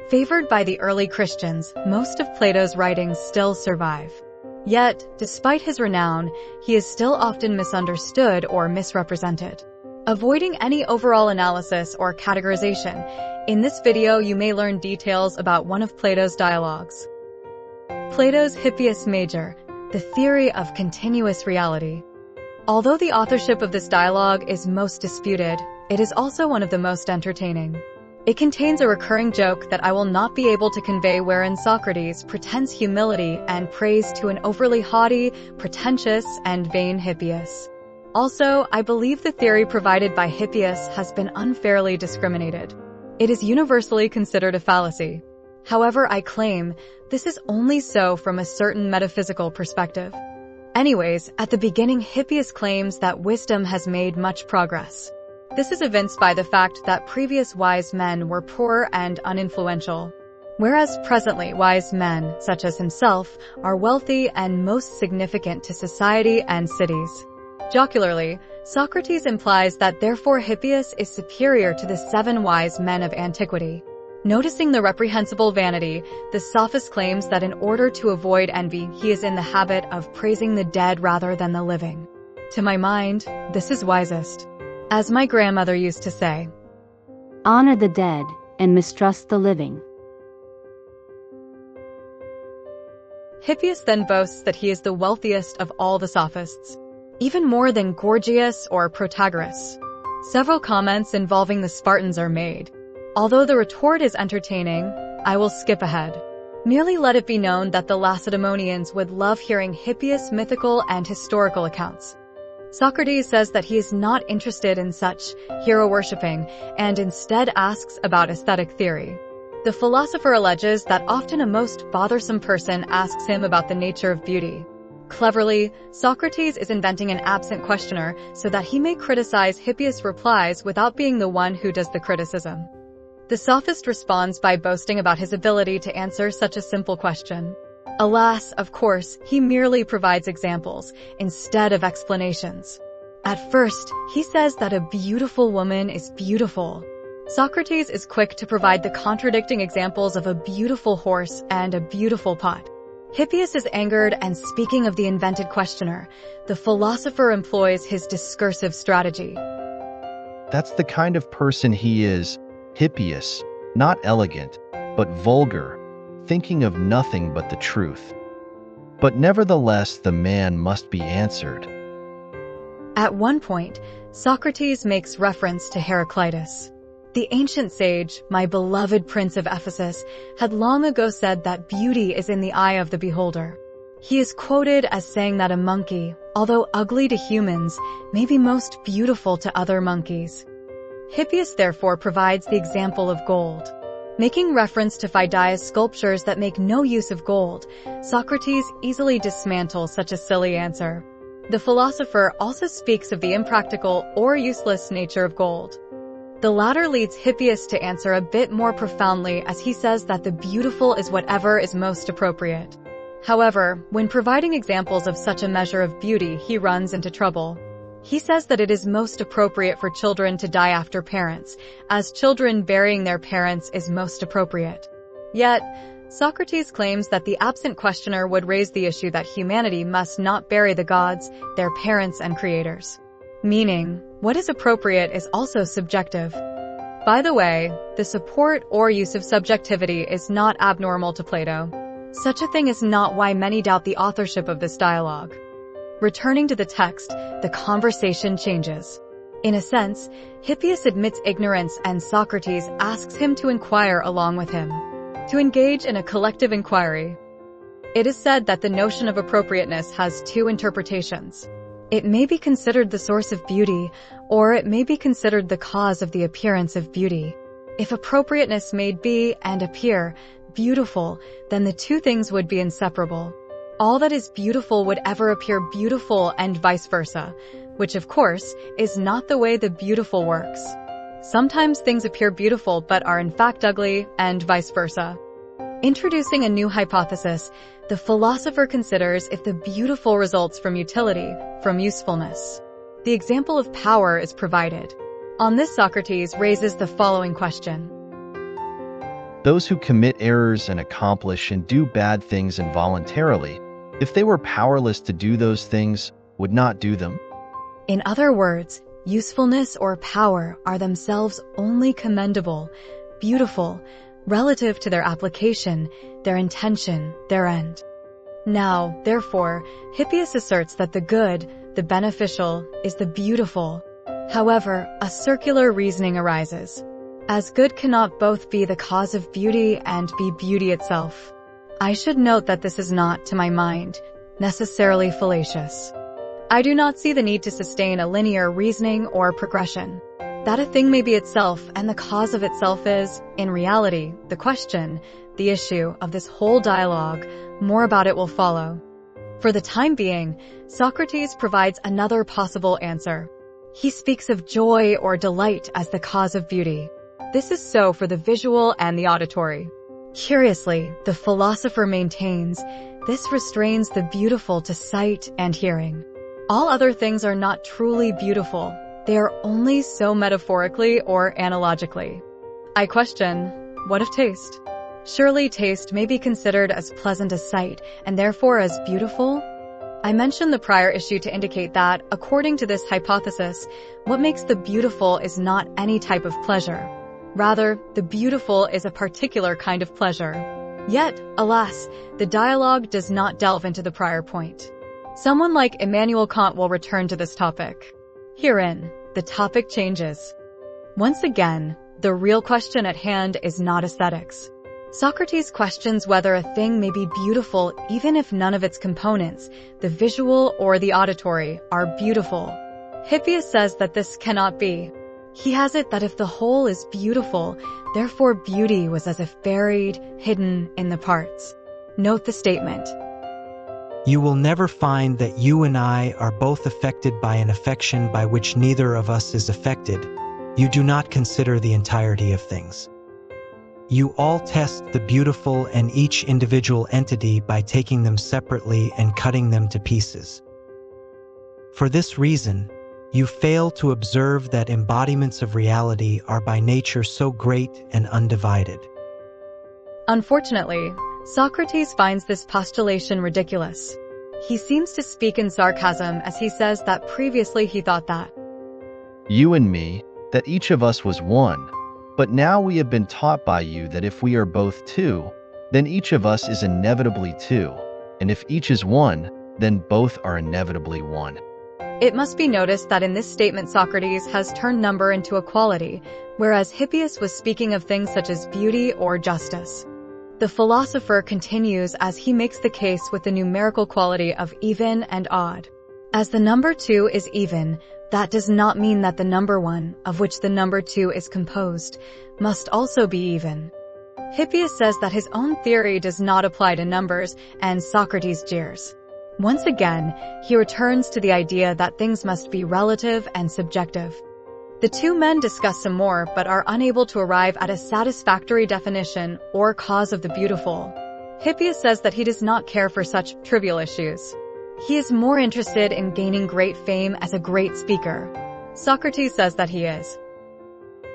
Favored by the early Christians, most of Plato's writings still survive. Yet, despite his renown, he is still often misunderstood or misrepresented. Avoiding any overall analysis or categorization, in this video you may learn details about one of Plato's dialogues. Plato's Hippias Major, the theory of continuous reality. Although the authorship of this dialogue is most disputed, it is also one of the most entertaining. It contains a recurring joke that I will not be able to convey wherein Socrates pretends humility and praise to an overly haughty, pretentious, and vain Hippias. Also, I believe the theory provided by Hippias has been unfairly discriminated. It is universally considered a fallacy. However, I claim this is only so from a certain metaphysical perspective. Anyways, at the beginning, Hippias claims that wisdom has made much progress. This is evinced by the fact that previous wise men were poor and uninfluential, whereas presently wise men, such as himself, are wealthy and most significant to society and cities. Jocularly, Socrates implies that therefore Hippias is superior to the 7 wise men of antiquity. Noticing the reprehensible vanity, the sophist claims that in order to avoid envy, he is in the habit of praising the dead rather than the living. To my mind, this is wisest. As my grandmother used to say, honor the dead and mistrust the living. Hippias then boasts that he is the wealthiest of all the sophists, even more than Gorgias or Protagoras. Several comments involving the Spartans are made. Although the retort is entertaining, I will skip ahead. Merely let it be known that the Lacedaemonians would love hearing Hippias' mythical and historical accounts. Socrates says that he is not interested in such hero-worshipping and instead asks about aesthetic theory. The philosopher alleges that often a most bothersome person asks him about the nature of beauty. Cleverly, Socrates is inventing an absent questioner so that he may criticize Hippias' replies without being the one who does the criticism. The sophist responds by boasting about his ability to answer such a simple question. Alas, of course, he merely provides examples instead of explanations. At first, he says that a beautiful woman is beautiful. Socrates is quick to provide the contradicting examples of a beautiful horse and a beautiful pot. Hippias is angered, and speaking of the invented questioner, the philosopher employs his discursive strategy. That's the kind of person he is, Hippias, not elegant, but vulgar, thinking of nothing but the truth. But nevertheless the man must be answered. At one point, Socrates makes reference to Heraclitus. The ancient sage, my beloved prince of Ephesus, had long ago said that beauty is in the eye of the beholder. He is quoted as saying that a monkey, although ugly to humans, may be most beautiful to other monkeys. Hippias therefore provides the example of gold. Making reference to Phidias sculptures that make no use of gold, Socrates easily dismantles such a silly answer. The philosopher also speaks of the impractical or useless nature of gold. The latter leads Hippias to answer a bit more profoundly, as he says that the beautiful is whatever is most appropriate. However, when providing examples of such a measure of beauty, he runs into trouble. He says that it is most appropriate for children to die after parents, as children burying their parents is most appropriate. Yet, Socrates claims that the absent questioner would raise the issue that humanity must not bury the gods, their parents and creators. Meaning, what is appropriate is also subjective. By the way, the support or use of subjectivity is not abnormal to Plato. Such a thing is not why many doubt the authorship of this dialogue. Returning to the text, the conversation changes. In a sense, Hippias admits ignorance and Socrates asks him to inquire along with him, to engage in a collective inquiry. It is said that the notion of appropriateness has 2 interpretations. It may be considered the source of beauty, or it may be considered the cause of the appearance of beauty. If appropriateness made be and appear beautiful, then the 2 things would be inseparable. All that is beautiful would ever appear beautiful and vice versa, which of course is not the way the beautiful works. Sometimes things appear beautiful but are in fact ugly, and vice versa. Introducing a new hypothesis, the philosopher considers if the beautiful results from utility, from usefulness. The example of power is provided. On this, Socrates raises the following question. Those who commit errors and accomplish and do bad things involuntarily, if they were powerless to do those things, would not do them. In other words, usefulness or power are themselves only commendable, beautiful, relative to their application, their intention, their end. Now, therefore, Hippias asserts that the good, the beneficial, is the beautiful. However, a circular reasoning arises. As good cannot both be the cause of beauty and be beauty itself. I should note that this is not, to my mind, necessarily fallacious. I do not see the need to sustain a linear reasoning or progression. That a thing may be itself and the cause of itself is, in reality, the question, the issue of this whole dialogue. More about it will follow. For the time being, Socrates provides another possible answer. He speaks of joy or delight as the cause of beauty. This is so for the visual and the auditory. Curiously, the philosopher maintains, this restrains the beautiful to sight and hearing. All other things are not truly beautiful. They are only so metaphorically or analogically. I question, what of taste? Surely taste may be considered as pleasant as sight, and therefore as beautiful? I mentioned the prior issue to indicate that, according to this hypothesis, what makes the beautiful is not any type of pleasure. Rather, the beautiful is a particular kind of pleasure. Yet, alas, the dialogue does not delve into the prior point. Someone like Immanuel Kant will return to this topic. Herein, the topic changes. Once again, the real question at hand is not aesthetics. Socrates questions whether a thing may be beautiful even if none of its components, the visual or the auditory, are beautiful. Hippias says that this cannot be. He has it that if the whole is beautiful, therefore beauty was as if buried, hidden in the parts. Note the statement. You will never find that you and I are both affected by an affection by which neither of us is affected. You do not consider the entirety of things. You all test the beautiful and each individual entity by taking them separately and cutting them to pieces. For this reason, you fail to observe that embodiments of reality are by nature so great and undivided. Unfortunately, Socrates finds this postulation ridiculous. He seems to speak in sarcasm as he says that previously he thought that You and me, that each of us was one, but now we have been taught by you that if we are both two, then each of us is inevitably two, and if each is one, then both are inevitably one. It must be noticed that in this statement Socrates has turned number into a quality, whereas Hippias was speaking of things such as beauty or justice. The philosopher continues as he makes the case with the numerical quality of even and odd. As the number 2 is even, that does not mean that the number 1, of which the number 2 is composed, must also be even. Hippias says that his own theory does not apply to numbers, and Socrates jeers. Once again, he returns to the idea that things must be relative and subjective. The two men discuss some more but are unable to arrive at a satisfactory definition or cause of the beautiful. Hippias says that he does not care for such trivial issues. He is more interested in gaining great fame as a great speaker. Socrates says that he is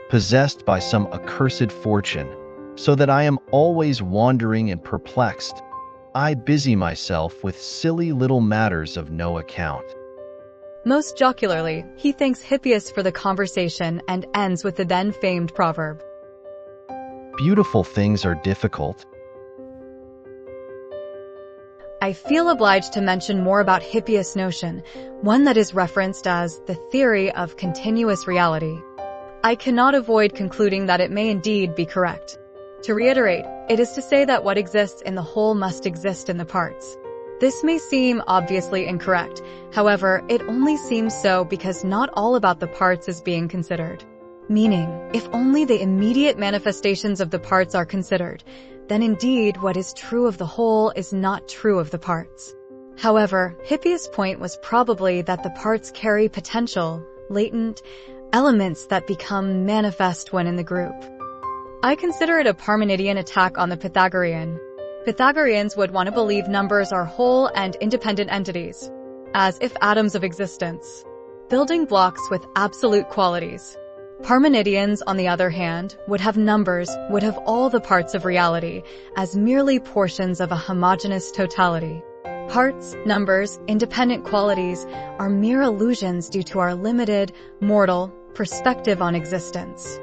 possessed by some accursed fortune, so that I am always wandering and perplexed. I busy myself with silly little matters of no account. Most jocularly, he thanks Hippias for the conversation and ends with the then famed proverb. Beautiful things are difficult. I feel obliged to mention more about Hippias' notion, one that is referenced as the theory of continuous reality. I cannot avoid concluding that it may indeed be correct. To reiterate, it is to say that what exists in the whole must exist in the parts. This may seem obviously incorrect. However, it only seems so because not all about the parts is being considered. Meaning, if only the immediate manifestations of the parts are considered, then indeed what is true of the whole is not true of the parts. However, Hippias' point was probably that the parts carry potential, latent, elements that become manifest when in the group. I consider it a Parmenidean attack on the Pythagorean. Pythagoreans would want to believe numbers are whole and independent entities, as if atoms of existence, building blocks with absolute qualities. Parmenideans, on the other hand, would have numbers, would have all the parts of reality, as merely portions of a homogeneous totality. Parts, numbers, independent qualities are mere illusions due to our limited, mortal, perspective on existence.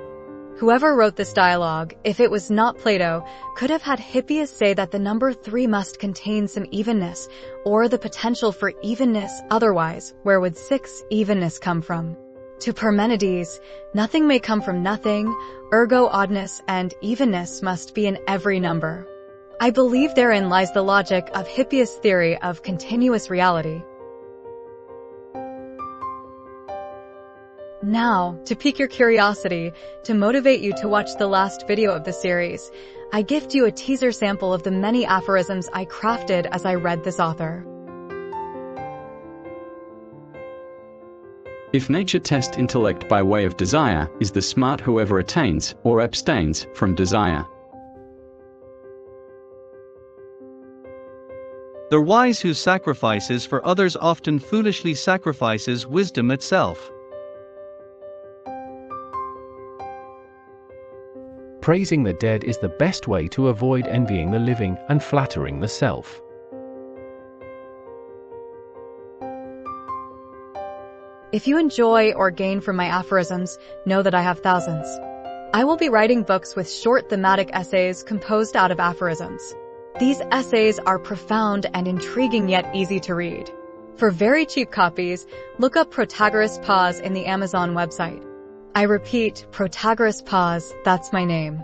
Whoever wrote this dialogue, if it was not Plato, could have had Hippias say that the number 3 must contain some evenness, or the potential for evenness, otherwise, where would 6 evenness come from? To Parmenides, nothing may come from nothing, ergo oddness and evenness must be in every number. I believe therein lies the logic of Hippias' theory of continuous reality. Now, to pique your curiosity, to motivate you to watch the last video of the series, I gift you a teaser sample of the many aphorisms I crafted as I read this author. If nature test intellect by way of desire, is the smart whoever attains, or abstains, from desire. The wise who sacrifices for others often foolishly sacrifices wisdom itself. Praising the dead is the best way to avoid envying the living and flattering the self. If you enjoy or gain from my aphorisms, know that I have thousands. I will be writing books with short thematic essays composed out of aphorisms. These essays are profound and intriguing yet easy to read. For very cheap copies, look up Protagoras Pause in the Amazon website. I repeat, Protagoras Pause, that's my name.